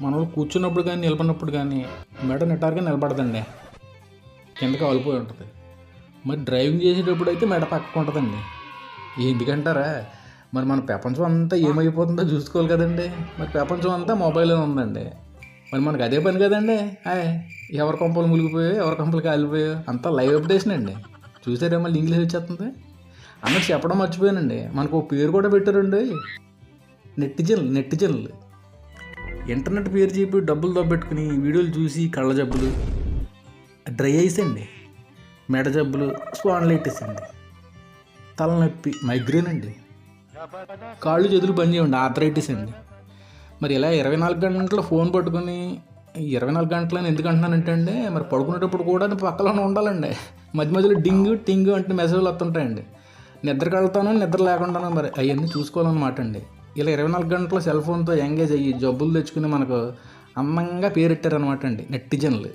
మనం కూర్చున్నప్పుడు కానీ నిలబడినప్పుడు కానీ మెడ నిటారుగా నిలబడదండి, కిందకి వాలిపోయి ఉంటుంది. మరి డ్రైవింగ్ చేసేటప్పుడు అయితే మెడ పక్కకు ఉంటుందండి. ఎందుకంటారా, మరి మన ప్రపంచం అంతా ఏమైపోతుందో చూసుకోవాలి కదండి. మరి ప్రపంచం అంతా మొబైల్లో ఉందండి. మరి మనకు అదే పని కదండి. ఎవరి కొంపలు మునిగిపోయో ఎవరి కొంపలు కాలిపోయో అంతా లైవ్ అప్డేషన్ అండి. చూసారా మళ్ళీ ఇంగ్లీష్ వచ్చేస్తుంది. అన్నట్టు చెప్పడం మర్చిపోయానండి, మనకు ఒక పేరు కూడా పెట్టారండి, నెట్టిజన్లు. ఇంటర్నెట్ పేరు చెప్పి డబ్బులు దొబ్బెట్టుకుని వీడియోలు చూసి కళ్ళ జబ్బులు, డ్రై ఐస్ అండి, మెడ జబ్బులు, స్పాండిలైటిస్ అండి, తలనొప్పి, మైగ్రేన్ అండి, కాళ్ళు చేతులు పని చేయండి, ఆర్థరైటిస్ అండి. మరి ఇలా 24 గంటలు ఫోన్ పట్టుకుని 24 గంటలని ఎందుకు అంటున్నానంటే అండి, మరి పడుకునేటప్పుడు కూడా పక్కలోనే ఉండాలండి. మధ్య మధ్యలో టింగు అంటే మెసేజ్లు వస్తుంటాయండి. నిద్రకి వెళ్తాను, నిద్ర లేకుండాను, మరి అవన్నీ చూసుకోవాలన్నమాట అండి. ఇలా 24 గంటలు సెల్ ఫోన్తో ఎంగేజ్ అయ్యి జబ్బులు తెచ్చుకుని మనకు అందంగా పేరెట్టారనమాట అండి నెట్టిజన్లు.